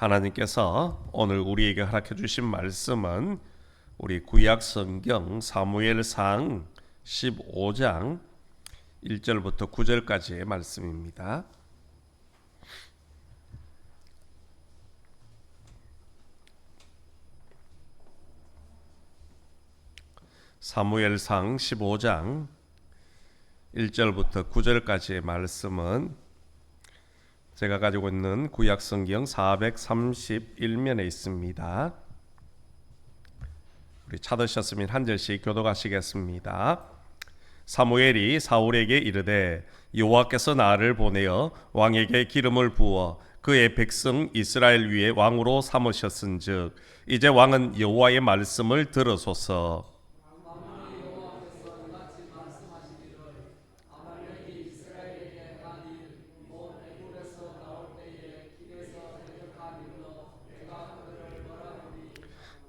하나님께서 오늘 우리에게 허락해 주신 말씀은 우리 구약 성경 사무엘상 15장 1절부터 9절까지의 말씀입니다. 사무엘상 15장 1절부터 9절까지의 말씀은 제가 가지고 있는 구약 성경 431면에 있습니다. 우리 찾으셨으면 한 절씩 교독하시겠습니다. 사무엘이 사울에게 이르되 여호와께서 나를 보내어 왕에게 기름을 부어 그의 백성 이스라엘 위에 왕으로 삼으셨은즉 이제 왕은 여호와의 말씀을 들으소서.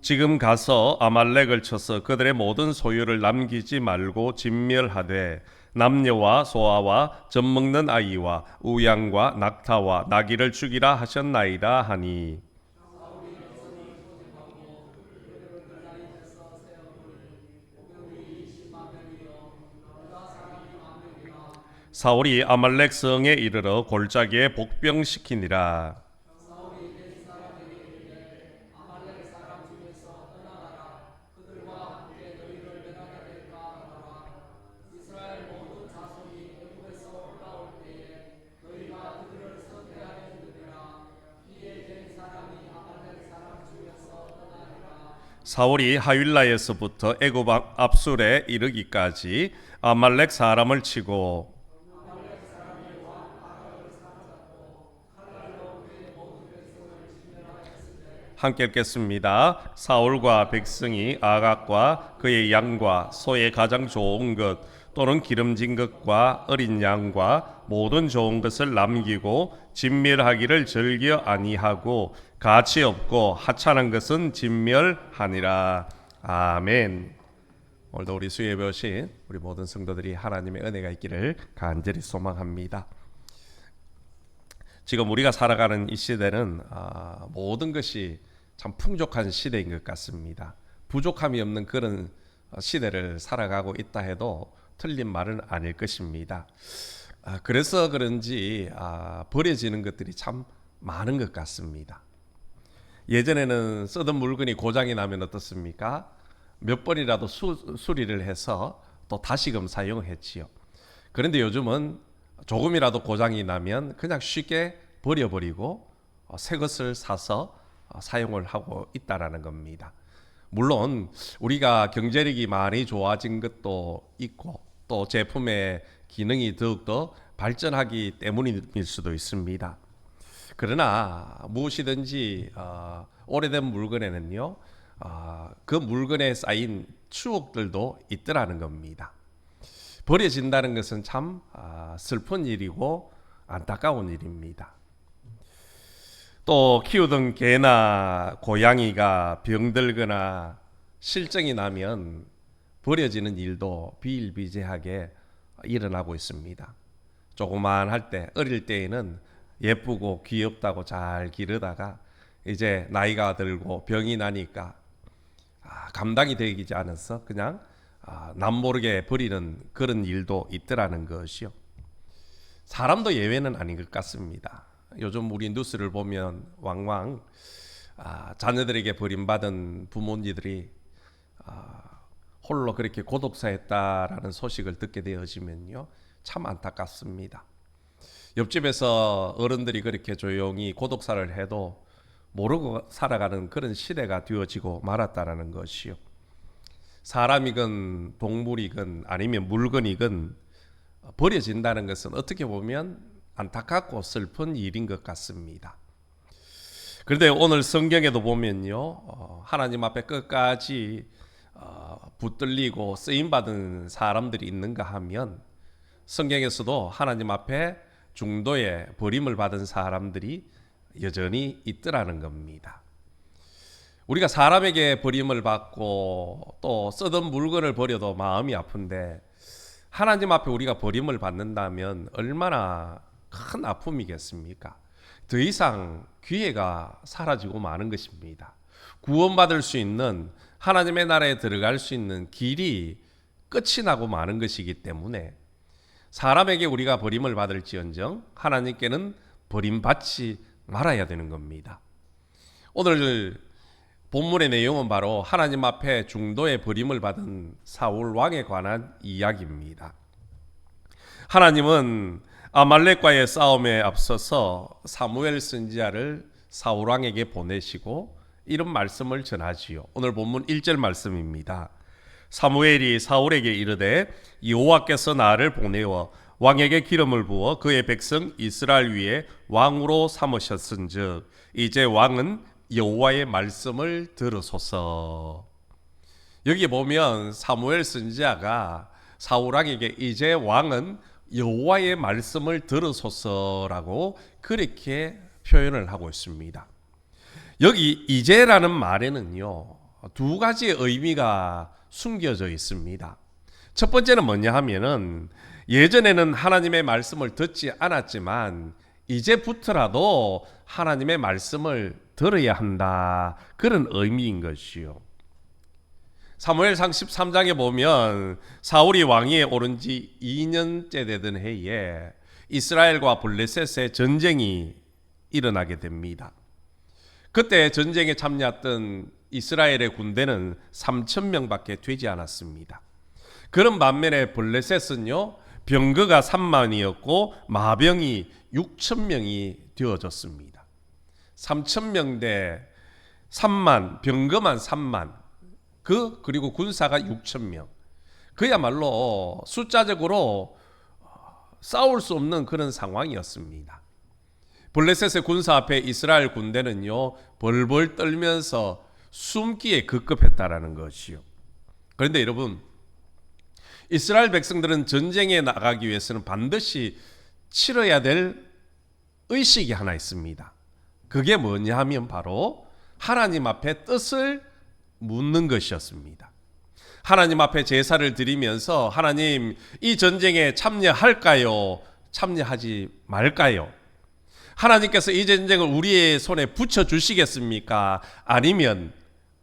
지금 가서 아말렉을 쳐서 그들의 모든 소유를 남기지 말고 진멸하되 남녀와 소아와 젖먹는 아이와 우양과 낙타와 나귀를 죽이라 하셨나이다 하니, 사울이 아말렉 성에 이르러 골짜기에 복병시키니라. 사울이 하윌라에서부터 애굽 압술에 이르기까지 아말렉 사람을 치고 함께 읽겠습니다. 사울과 백성이 아각과 그의 양과 소의 가장 좋은 것 또는 기름진 것과 어린 양과 모든 좋은 것을 남기고 진멸하기를 즐겨 아니하고 가치 없고 하찮은 것은 진멸하니라. 아멘. 오늘도 우리 수요예배 오신 우리 모든 성도들이 하나님의 은혜가 있기를 간절히 소망합니다. 지금 우리가 살아가는 이 시대는 모든 것이 참 풍족한 시대인 것 같습니다. 부족함이 없는 그런 시대를 살아가고 있다 해도 틀린 말은 아닐 것입니다. 그래서 그런지 버려지는 것들이 참 많은 것 같습니다. 예전에는 쓰던 물건이 고장이 나면 어떻습니까? 몇 번이라도 수리를 해서 또 다시금 사용했지요. 그런데 요즘은 조금이라도 고장이 나면 그냥 쉽게 버려버리고 새 것을 사서 사용을 하고 있다라는 겁니다. 물론 우리가 경제력이 많이 좋아진 것도 있고 또 제품의 기능이 더욱더 발전하기 때문일 수도 있습니다. 그러나 무엇이든지 오래된 물건에는요 그 물건에 쌓인 추억들도 있더라는 겁니다. 버려진다는 것은 참 슬픈 일이고 안타까운 일입니다. 또 키우던 개나 고양이가 병들거나 실정이 나면 버려지는 일도 비일비재하게 일어나고 있습니다. 조그만할 때 어릴 때에는 예쁘고 귀엽다고 잘 기르다가 이제 나이가 들고 병이 나니까 감당이 되지 않아서 그냥 남모르게 버리는 그런 일도 있더라는 것이요. 사람도 예외는 아닌 것 같습니다. 요즘 우리 뉴스를 보면 왕왕 자녀들에게 버림받은 부모님들이 홀로 그렇게 고독사했다라는 소식을 듣게 되어지면요 참 안타깝습니다. 옆집에서 어른들이 그렇게 조용히 고독사를 해도 모르고 살아가는 그런 시대가 되어지고 말았다라는 것이요. 사람이건 동물이건 아니면 물건이건 버려진다는 것은 어떻게 보면 안타깝고 슬픈 일인 것 같습니다. 그런데 오늘 성경에도 보면요 하나님 앞에 끝까지 붙들리고 쓰임받은 사람들이 있는가 하면 성경에서도 하나님 앞에 중도에 버림을 받은 사람들이 여전히 있더라는 겁니다. 우리가 사람에게 버림을 받고 또 쓰던 물건을 버려도 마음이 아픈데 하나님 앞에 우리가 버림을 받는다면 얼마나 큰 아픔이겠습니까? 더 이상 기회가 사라지고 마는 것입니다. 구원받을 수 있는, 하나님의 나라에 들어갈 수 있는 길이 끝이 나고 마는 것이기 때문에 사람에게 우리가 버림을 받을지언정 하나님께는 버림받지 말아야 되는 겁니다. 오늘 본문의 내용은 바로 하나님 앞에 중도의 버림을 받은 사울 왕에 관한 이야기입니다. 하나님은 아말렉과의 싸움에 앞서서 사무엘 선지자를 사울 왕에게 보내시고 이런 말씀을 전하지요. 오늘 본문 1절 말씀입니다. 사무엘이 사울에게 이르되 여호와께서 나를 보내어 왕에게 기름을 부어 그의 백성 이스라엘 위에 왕으로 삼으셨은즉 이제 왕은 여호와의 말씀을 들으소서. 여기 보면 사무엘 선지자가 사울 왕에게 이제 왕은 여호와의 말씀을 들으소서라고 그렇게 표현을 하고 있습니다. 여기 이제라는 말에는요, 두 가지의 의미가 숨겨져 있습니다. 첫 번째는 뭐냐 하면은 예전에는 하나님의 말씀을 듣지 않았지만 이제부터라도 하나님의 말씀을 들어야 한다, 그런 의미인 것이요. 사무엘상 13장에 보면 사울이 왕위에 오른 지 2년째 되던 해에 이스라엘과 블레셋의 전쟁이 일어나게 됩니다. 그때 전쟁에 참여했던 이스라엘의 군대는 3,000명밖에 되지 않았습니다. 그런 반면에 블레셋은요, 병거가 3만이었고 마병이 6,000명이 되어졌습니다. 3,000명 대 3만, 병거만 3만, 그리고 군사가 6,000명. 그야말로 숫자적으로 싸울 수 없는 그런 상황이었습니다. 블레셋의 군사 앞에 이스라엘 군대는요, 벌벌 떨면서 숨기에 급급했다라는 것이요. 그런데 여러분, 이스라엘 백성들은 전쟁에 나가기 위해서는 반드시 치러야 될 의식이 하나 있습니다. 그게 뭐냐 하면 바로 하나님 앞에 뜻을 묻는 것이었습니다. 하나님 앞에 제사를 드리면서 하나님, 이 전쟁에 참여할까요? 참여하지 말까요? 하나님께서 이 전쟁을 우리의 손에 붙여주시겠습니까? 아니면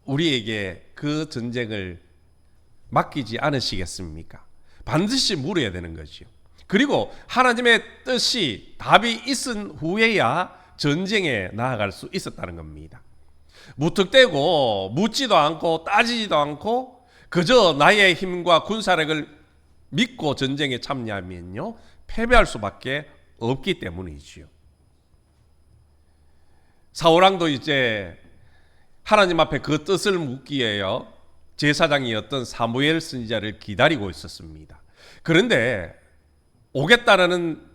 우리에게 그 전쟁을 맡기지 않으시겠습니까? 반드시 물어야 되는 것이요. 그리고 하나님의 뜻이 답이 있은 후에야 전쟁에 나아갈 수 있었다는 겁니다. 무턱대고 묻지도 않고 따지지도 않고 그저 나의 힘과 군사력을 믿고 전쟁에 참여하면요, 패배할 수밖에 없기 때문이지요. 사울왕도 이제 하나님 앞에 그 뜻을 묻기에요, 제사장이었던 사무엘 선지자를 기다리고 있었습니다. 그런데 오겠다라는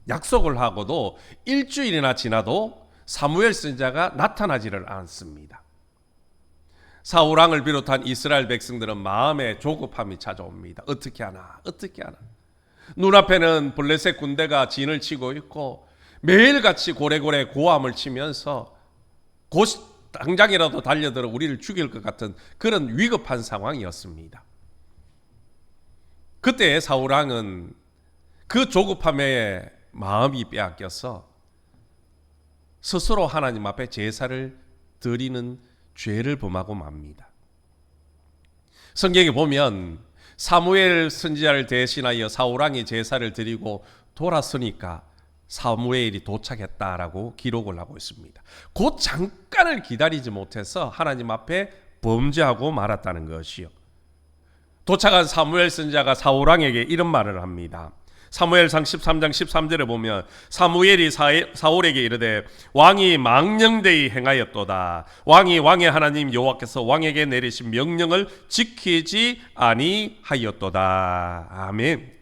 약속을 하고도 일주일이나 지나도 사무엘 선지자가 나타나지를 않습니다. 사울왕을 비롯한 이스라엘 백성들은 마음에 조급함이 찾아옵니다. 어떻게 하나? 눈앞에는 블레셋 군대가 진을 치고 있고 매일같이 고래고래 고함을 치면서 곧 당장이라도 달려들어 우리를 죽일 것 같은 그런 위급한 상황이었습니다. 그때 사울왕은 그 조급함에 마음이 빼앗겨서 스스로 하나님 앞에 제사를 드리는 죄를 범하고 맙니다. 성경에 보면 사무엘 선지자를 대신하여 사울왕이 제사를 드리고 돌아서니까 사무엘이 도착했다라고 기록을 하고 있습니다. 곧 잠깐을 기다리지 못해서 하나님 앞에 범죄하고 말았다는 것이요. 도착한 사무엘 선지자가 사울왕에게 이런 말을 합니다. 사무엘상 13장 13절에 보면 사무엘이 사울에게 이르되 왕이 망령되이 행하였도다. 왕이 왕의 하나님 여호와께서 왕에게 내리신 명령을 지키지 아니하였도다. 아멘.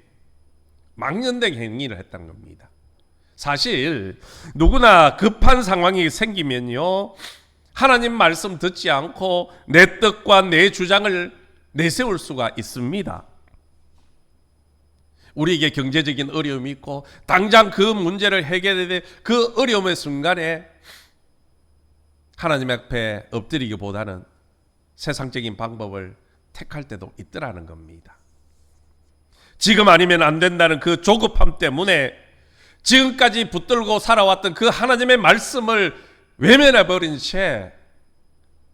망령된 행위를 했다는 겁니다. 사실 누구나 급한 상황이 생기면요, 하나님 말씀 듣지 않고 내 뜻과 내 주장을 내세울 수가 있습니다. 우리에게 경제적인 어려움이 있고 당장 그 문제를 해결해야 될 그 어려움의 순간에 하나님 앞에 엎드리기보다는 세상적인 방법을 택할 때도 있더라는 겁니다. 지금 아니면 안 된다는 그 조급함 때문에 지금까지 붙들고 살아왔던 그 하나님의 말씀을 외면해버린 채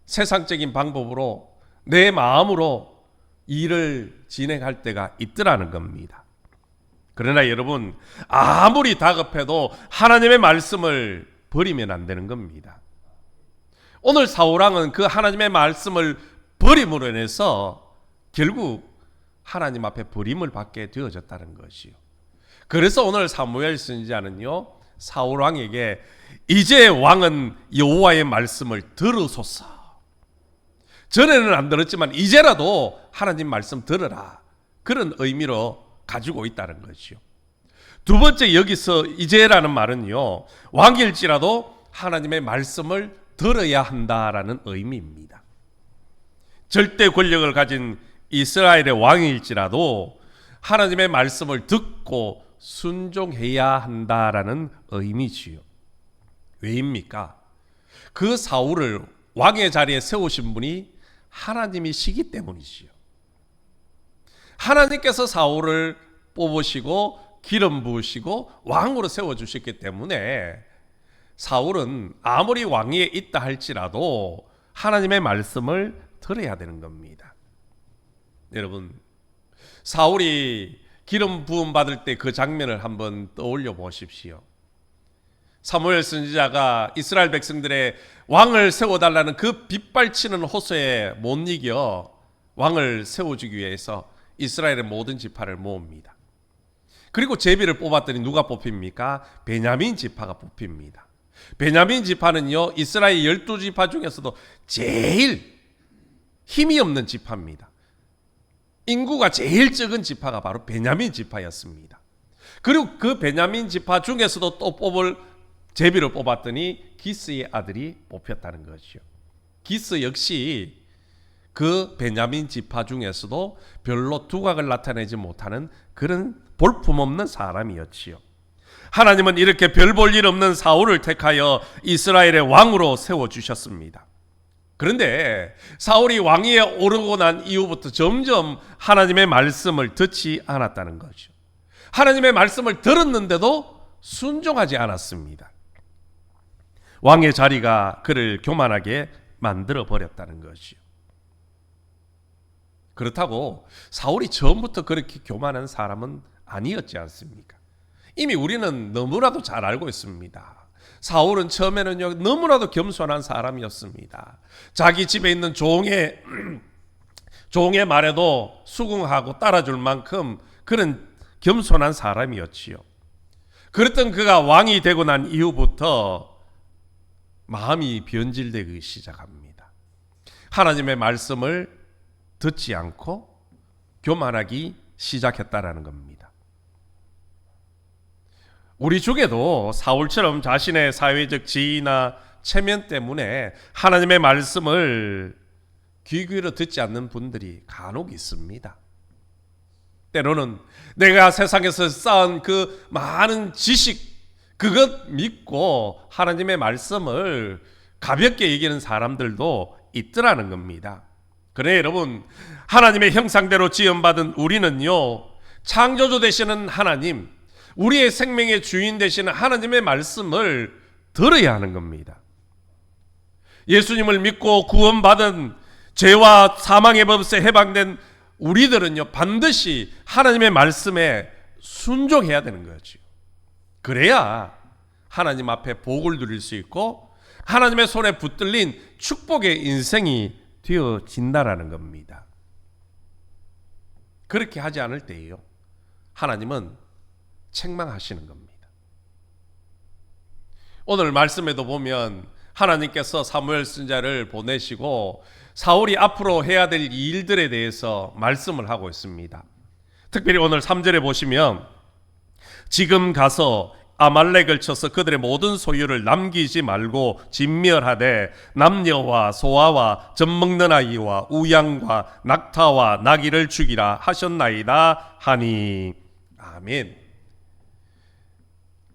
세상적인 방법으로 내 마음으로 일을 진행할 때가 있더라는 겁니다. 그러나 여러분, 아무리 다급해도 하나님의 말씀을 버리면 안 되는 겁니다. 오늘 사울왕은 그 하나님의 말씀을 버림으로 인해서 결국 하나님 앞에 버림을 받게 되어졌다는 것이요. 그래서 오늘 사무엘 선지자는요, 사울왕에게 이제 왕은 여호와의 말씀을 들으소서. 전에는 안 들었지만 이제라도 하나님 말씀 들으라. 그런 의미로 가지고 있다는 것이요. 두 번째, 여기서 이제라는 말은요, 왕일지라도 하나님의 말씀을 들어야 한다라는 의미입니다. 절대 권력을 가진 이스라엘의 왕일지라도 하나님의 말씀을 듣고 순종해야 한다라는 의미지요. 왜입니까? 그 사울을 왕의 자리에 세우신 분이 하나님이시기 때문이지요. 하나님께서 사울을 뽑으시고 기름 부으시고 왕으로 세워주셨기 때문에 사울은 아무리 왕위에 있다 할지라도 하나님의 말씀을 들어야 되는 겁니다. 여러분, 사울이 기름 부음 받을 때 그 장면을 한번 떠올려 보십시오. 사무엘 선지자가 이스라엘 백성들의 왕을 세워달라는 그 빗발치는 호소에 못 이겨 왕을 세워주기 위해서 이스라엘의 모든 지파를 모읍니다. 그리고 제비를 뽑았더니 누가 뽑힙니까? 베냐민 지파가 뽑힙니다. 베냐민 지파는요, 이스라엘 12지파 중에서도 제일 힘이 없는 지파입니다. 인구가 제일 적은 지파가 바로 베냐민 지파였습니다. 그리고 그 베냐민 지파 중에서도 또 뽑을 제비를 뽑았더니 기스의 아들이 뽑혔다는 것이요. 기스 역시 그 베냐민 지파 중에서도 별로 두각을 나타내지 못하는 그런 볼품없는 사람이었지요. 하나님은 이렇게 별 볼 일 없는 사울을 택하여 이스라엘의 왕으로 세워주셨습니다. 그런데 사울이 왕위에 오르고 난 이후부터 점점 하나님의 말씀을 듣지 않았다는 거죠. 하나님의 말씀을 들었는데도 순종하지 않았습니다. 왕의 자리가 그를 교만하게 만들어 버렸다는 것이요. 그렇다고 사울이 처음부터 그렇게 교만한 사람은 아니었지 않습니까? 이미 우리는 너무나도 잘 알고 있습니다. 사울은 처음에는요, 너무나도 겸손한 사람이었습니다. 자기 집에 있는 종의 말에도 수긍하고 따라줄 만큼 그런 겸손한 사람이었지요. 그랬던 그가 왕이 되고 난 이후부터 마음이 변질되기 시작합니다. 하나님의 말씀을 듣지 않고 교만하기 시작했다라는 겁니다. 우리 중에도 사울처럼 자신의 사회적 지위나 체면 때문에 하나님의 말씀을 귀 기울여 듣지 않는 분들이 간혹 있습니다. 때로는 내가 세상에서 쌓은 그 많은 지식, 그것 믿고 하나님의 말씀을 가볍게 여기는 사람들도 있더라는 겁니다. 그래 여러분, 하나님의 형상대로 지음받은 우리는요, 창조주 되시는 하나님, 우리의 생명의 주인 되시는 하나님의 말씀을 들어야 하는 겁니다. 예수님을 믿고 구원받은 죄와 사망의 법에서 해방된 우리들은요, 반드시 하나님의 말씀에 순종해야 되는 거죠. 그래야 하나님 앞에 복을 누릴 수 있고 하나님의 손에 붙들린 축복의 인생이 되어진다라는 겁니다. 그렇게 하지 않을 때에요, 하나님은 책망하시는 겁니다. 오늘 말씀에도 보면 하나님께서 사무엘 선지자를 보내시고 사울이 앞으로 해야 될 일들에 대해서 말씀을 하고 있습니다. 특별히 오늘 3절에 보시면 지금 가서 아말렉을 쳐서 그들의 모든 소유를 남기지 말고 진멸하되 남녀와 소아와 젖먹는 아이와 우양과 낙타와 나귀를 죽이라 하셨나이다 하니. 아멘.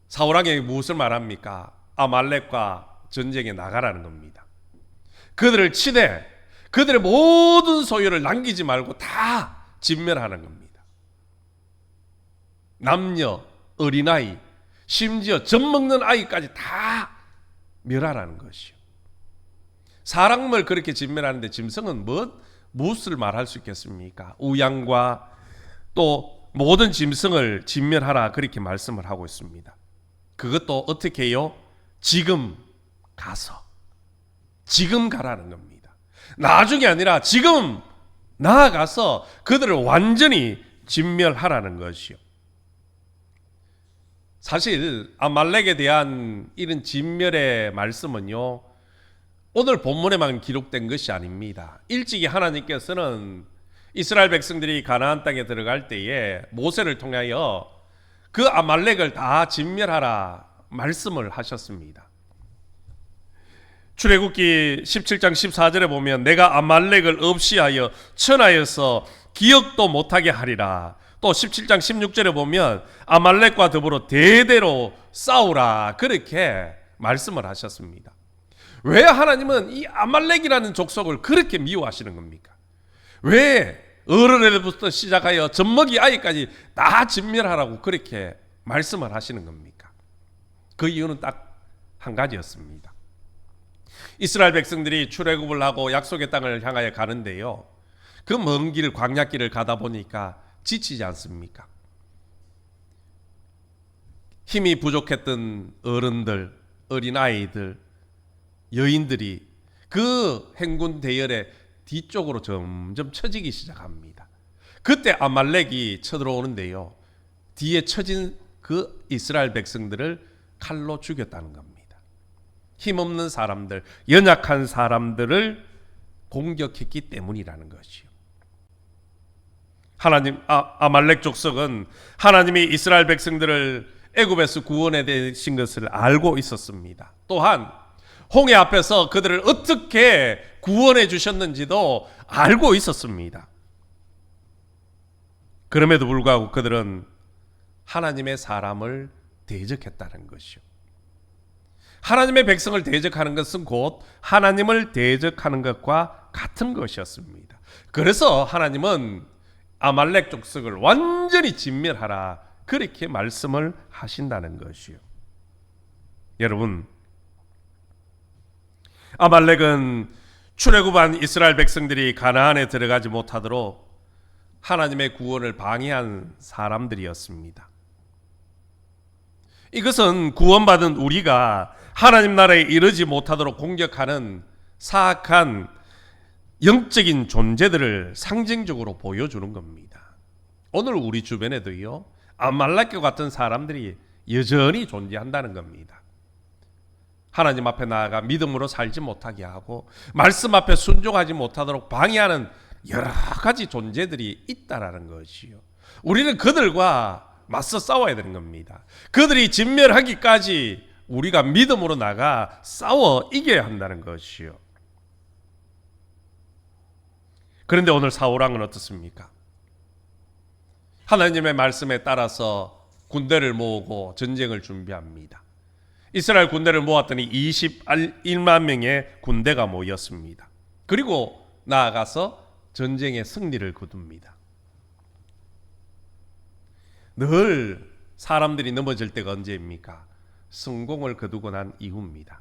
사울왕에게 무엇을 말합니까? 아말렉과 전쟁에 나가라는 겁니다. 그들을 치되 그들의 모든 소유를 남기지 말고 다 진멸하는 겁니다. 남녀, 어린아이, 심지어 젖 먹는 아이까지 다 멸하라는 것이요. 사람을 그렇게 진멸하는데 짐승은 무엇을 말할 수 있겠습니까? 우양과 또 모든 짐승을 진멸하라 그렇게 말씀을 하고 있습니다. 그것도 어떻게 해요? 지금 가라는 겁니다. 나중이 아니라 지금 나아가서 그들을 완전히 진멸하라는 것이요. 사실 아말렉에 대한 이런 진멸의 말씀은요, 오늘 본문에만 기록된 것이 아닙니다. 일찍이 하나님께서는 이스라엘 백성들이 가나안 땅에 들어갈 때에 모세를 통하여 그 아말렉을 다 진멸하라 말씀을 하셨습니다. 출애굽기 17장 14절에 보면 내가 아말렉을 없이하여 천하에서 기억도 못하게 하리라. 또 17장 16절에 보면 아말렉과 더불어 대대로 싸우라 그렇게 말씀을 하셨습니다. 왜 하나님은 이 아말렉이라는 족속을 그렇게 미워하시는 겁니까? 왜 어른애부터 시작하여 젖먹이 아이까지 다 진멸하라고 그렇게 말씀을 하시는 겁니까? 그 이유는 딱 한 가지였습니다. 이스라엘 백성들이 출애굽을 하고 약속의 땅을 향하여 가는데요, 그 먼 길 광야길을 가다 보니까 지치지 않습니까? 힘이 부족했던 어른들, 어린아이들, 여인들이 그 행군 대열의 뒤쪽으로 점점 처지기 시작합니다. 그때 아말렉이 쳐들어오는데요, 뒤에 처진 그 이스라엘 백성들을 칼로 죽였다는 겁니다. 힘없는 사람들, 연약한 사람들을 공격했기 때문이라는 것이요. 하나님, 아말렉 족속은 하나님이 이스라엘 백성들을 애굽에서 구원해 되신 것을 알고 있었습니다. 또한 홍해 앞에서 그들을 어떻게 구원해 주셨는지도 알고 있었습니다. 그럼에도 불구하고 그들은 하나님의 사람을 대적했다는 것이요. 하나님의 백성을 대적하는 것은 곧 하나님을 대적하는 것과 같은 것이었습니다. 그래서 하나님은 아말렉 족속을 완전히 진멸하라 그렇게 말씀을 하신다는 것이요. 여러분, 아말렉은 출애굽한 이스라엘 백성들이 가나안에 들어가지 못하도록 하나님의 구원을 방해한 사람들이었습니다. 이것은 구원받은 우리가 하나님 나라에 이르지 못하도록 공격하는 사악한 영적인 존재들을 상징적으로 보여주는 겁니다. 오늘 우리 주변에도요, 아말렉과 같은 사람들이 여전히 존재한다는 겁니다. 하나님 앞에 나아가 믿음으로 살지 못하게 하고 말씀 앞에 순종하지 못하도록 방해하는 여러 가지 존재들이 있다라는 것이요. 우리는 그들과 맞서 싸워야 되는 겁니다. 그들이 진멸하기까지 우리가 믿음으로 나가 싸워 이겨야 한다는 것이요. 그런데 오늘 사울왕은 어떻습니까? 하나님의 말씀에 따라서 군대를 모으고 전쟁을 준비합니다. 이스라엘 군대를 모았더니 21만 명의 군대가 모였습니다. 그리고 나아가서 전쟁의 승리를 거둡니다. 늘 사람들이 넘어질 때가 언제입니까? 성공을 거두고 난 이후입니다.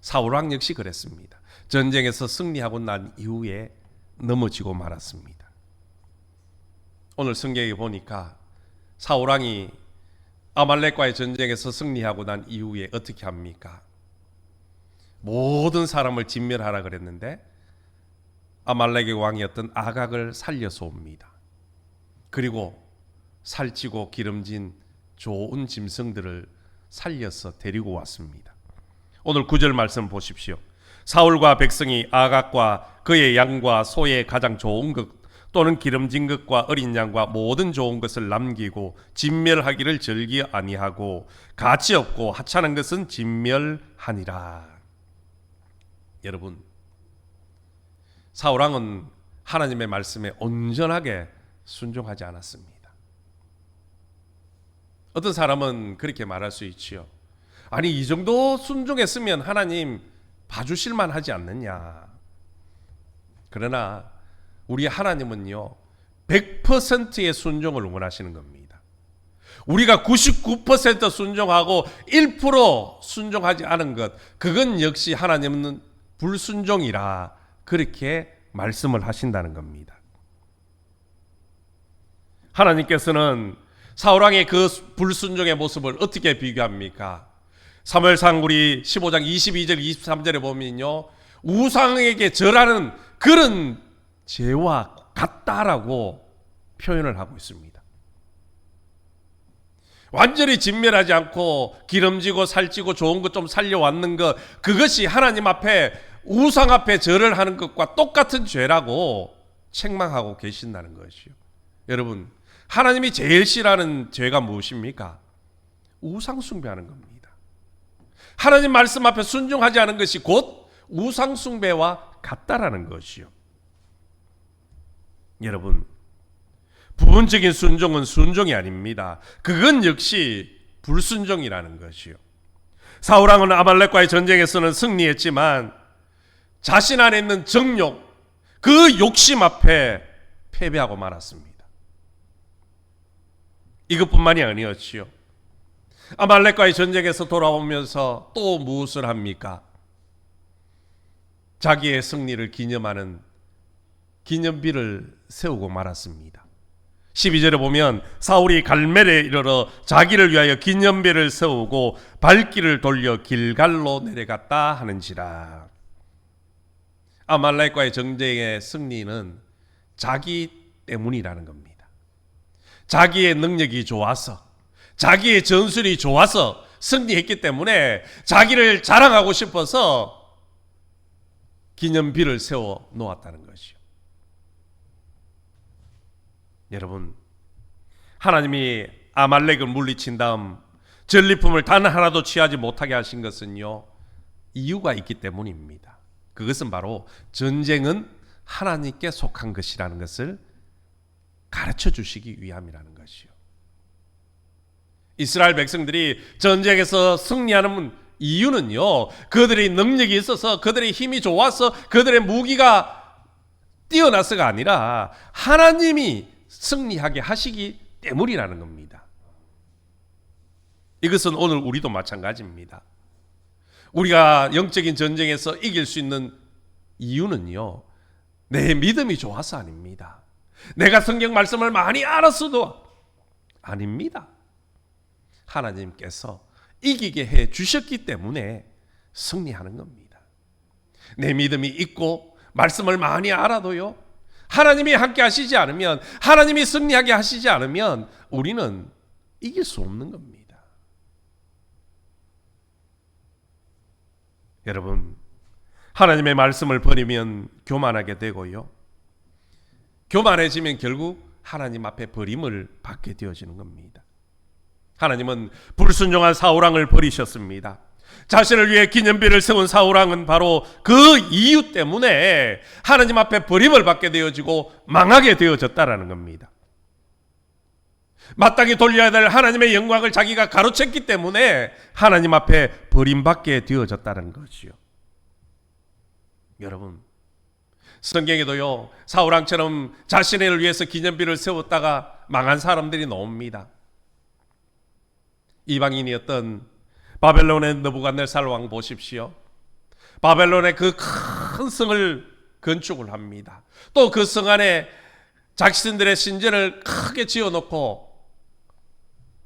사울왕 역시 그랬습니다. 전쟁에서 승리하고 난 이후에 넘어지고 말았습니다. 오늘 성경에 보니까 사울왕이 아말렉과의 전쟁에서 승리하고 난 이후에 어떻게 합니까? 모든 사람을 진멸하라 그랬는데 아말렉의 왕이었던 아각을 살려서 옵니다. 그리고 살찌고 기름진 좋은 짐승들을 살려서 데리고 왔습니다. 오늘 9절 말씀 보십시오. 사울과 백성이 아각과 그의 양과 소의 가장 좋은 것 또는 기름진 것과 어린 양과 모든 좋은 것을 남기고 진멸하기를 즐기 아니하고 가치 없고 하찮은 것은 진멸하니라. 여러분, 사울왕은 하나님의 말씀에 온전하게 순종하지 않았습니다. 어떤 사람은 그렇게 말할 수 있지요. 아니, 이 정도 순종했으면 하나님 봐주실만 하지 않느냐. 그러나 우리 하나님은요, 100%의 순종을 원하시는 겁니다. 우리가 99% 순종하고 1% 순종하지 않은 것, 그건 역시 하나님은 불순종이라 그렇게 말씀을 하신다는 겁니다. 하나님께서는 사울왕의 그 불순종의 모습을 어떻게 비교합니까? 사무엘상 우리 15장 22절 23절에 보면요, 우상에게 절하는 그런 죄와 같다라고 표현을 하고 있습니다. 완전히 진멸하지 않고 기름지고 살찌고 좋은 것 좀 살려왔는 것, 그것이 하나님 앞에 우상 앞에 절을 하는 것과 똑같은 죄라고 책망하고 계신다는 것이요. 여러분, 하나님이 제일 싫어하는 죄가 무엇입니까? 우상 숭배하는 겁니다. 하나님 말씀 앞에 순종하지 않은 것이 곧 우상 숭배와 같다라는 것이요. 여러분, 부분적인 순종은 순종이 아닙니다. 그건 역시 불순종이라는 것이요. 사울왕은 아말렉과의 전쟁에서는 승리했지만 자신 안에 있는 정욕, 그 욕심 앞에 패배하고 말았습니다. 이것뿐만이 아니었지요. 아말렉과의 전쟁에서 돌아오면서 또 무엇을 합니까? 자기의 승리를 기념하는 기념비를 세우고 말았습니다. 12절에 보면 사울이 갈멜에 이르러 자기를 위하여 기념비를 세우고 발길을 돌려 길갈로 내려갔다 하는지라. 아말렉과의 전쟁의 승리는 자기 때문이라는 겁니다. 자기의 능력이 좋아서, 자기의 전술이 좋아서 승리했기 때문에 자기를 자랑하고 싶어서 기념비를 세워 놓았다는 것이요. 여러분, 하나님이 아말렉을 물리친 다음 전리품을 단 하나도 취하지 못하게 하신 것은요, 이유가 있기 때문입니다. 그것은 바로 전쟁은 하나님께 속한 것이라는 것을 가르쳐 주시기 위함이라는 것이요. 이스라엘 백성들이 전쟁에서 승리하는 이유는요, 그들의 능력이 있어서, 그들의 힘이 좋아서, 그들의 무기가 뛰어나서가 아니라 하나님이 승리하게 하시기 때문이라는 겁니다. 이것은 오늘 우리도 마찬가지입니다. 우리가 영적인 전쟁에서 이길 수 있는 이유는요, 내 믿음이 좋아서 아닙니다. 내가 성경 말씀을 많이 알았어도 아닙니다. 하나님께서 이기게 해 주셨기 때문에 승리하는 겁니다. 내 믿음이 있고 말씀을 많이 알아도요, 하나님이 함께 하시지 않으면, 하나님이 승리하게 하시지 않으면 우리는 이길 수 없는 겁니다. 여러분, 하나님의 말씀을 버리면 교만하게 되고요, 교만해지면 결국 하나님 앞에 버림을 받게 되어지는 겁니다. 하나님은 불순종한 사울왕을 버리셨습니다. 자신을 위해 기념비를 세운 사울왕은 바로 그 이유 때문에 하나님 앞에 버림을 받게 되어지고 망하게 되어졌다라는 겁니다. 마땅히 돌려야 될 하나님의 영광을 자기가 가로챘기 때문에 하나님 앞에 버림받게 되어졌다는 것이요. 여러분, 성경에도요, 사울왕처럼 자신을 위해서 기념비를 세웠다가 망한 사람들이 나옵니다. 이방인이었던 바벨론의 느부갓네살 왕 보십시오. 바벨론의 그 큰 성을 건축을 합니다. 또 그 성 안에 자신들의 신전을 크게 지어놓고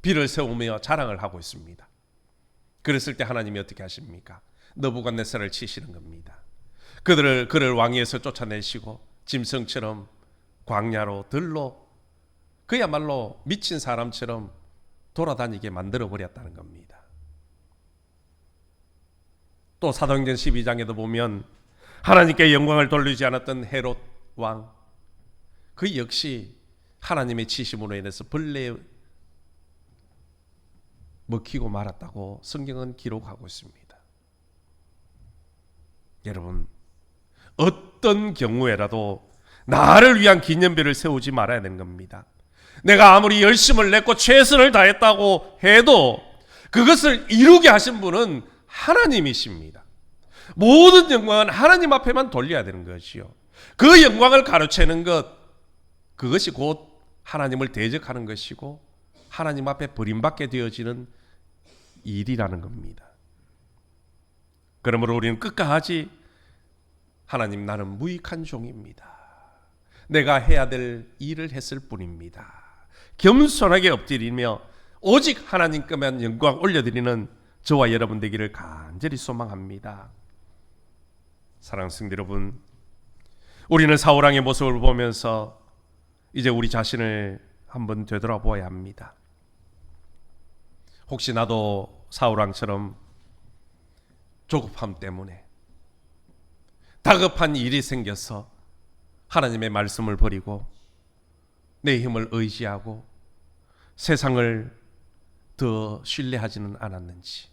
비를 세우며 자랑을 하고 있습니다. 그랬을 때 하나님이 어떻게 하십니까? 느부갓네살을 치시는 겁니다. 그를 왕위에서 쫓아내시고 짐승처럼 광야로 들로 그야말로 미친 사람처럼 돌아다니게 만들어 버렸다는 겁니다. 또 사도행전 12장에도 보면 하나님께 영광을 돌리지 않았던 헤롯 왕, 그 역시 하나님의 치심으로 인해서 벌레에 먹히고 말았다고 성경은 기록하고 있습니다. 여러분, 어떤 경우에라도 나를 위한 기념비를 세우지 말아야 되는 겁니다. 내가 아무리 열심을 냈고 최선을 다했다고 해도 그것을 이루게 하신 분은 하나님이십니다. 모든 영광은 하나님 앞에만 돌려야 되는 것이요. 그 영광을 가로채는 것, 그것이 곧 하나님을 대적하는 것이고 하나님 앞에 버림받게 되어지는 일이라는 겁니다. 그러므로 우리는 끝까지 하나님, 나는 무익한 종입니다. 내가 해야 될 일을 했을 뿐입니다. 겸손하게 엎드리며 오직 하나님께만 영광 올려드리는 저와 여러분 되기를 간절히 소망합니다. 사랑하는 성도 여러분, 우리는 사울왕의 모습을 보면서 이제 우리 자신을 한번 되돌아보아야 합니다. 혹시 나도 사울왕처럼 조급함 때문에 다급한 일이 생겨서 하나님의 말씀을 버리고 내 힘을 의지하고 세상을 더 신뢰하지는 않았는지,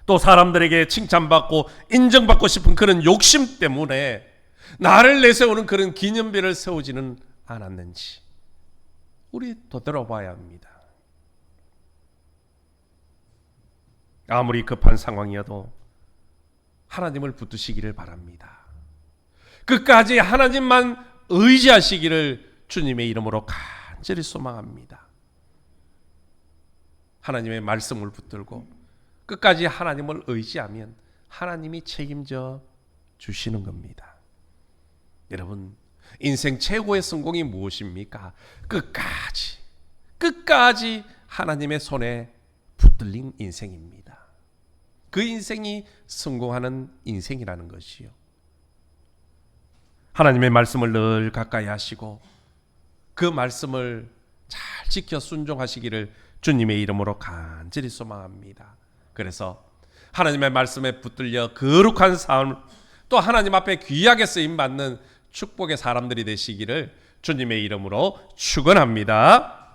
또 사람들에게 칭찬받고 인정받고 싶은 그런 욕심 때문에 나를 내세우는 그런 기념비를 세우지는 않았는지 우리 되돌아봐야 합니다. 아무리 급한 상황이어도 하나님을 붙드시기를 바랍니다. 끝까지 하나님만 의지하시기를 주님의 이름으로 간절히 소망합니다. 하나님의 말씀을 붙들고 끝까지 하나님을 의지하면 하나님이 책임져 주시는 겁니다. 여러분, 인생 최고의 성공이 무엇입니까? 끝까지 하나님의 손에 붙들린 인생입니다. 그 인생이 성공하는 인생이라는 것이요. 하나님의 말씀을 늘 가까이 하시고 그 말씀을 잘 지켜 순종하시기를 주님의 이름으로 간절히 소망합니다. 그래서 하나님의 말씀에 붙들려 거룩한 삶, 또 하나님 앞에 귀하게 쓰임 받는 축복의 사람들이 되시기를 주님의 이름으로 축원합니다.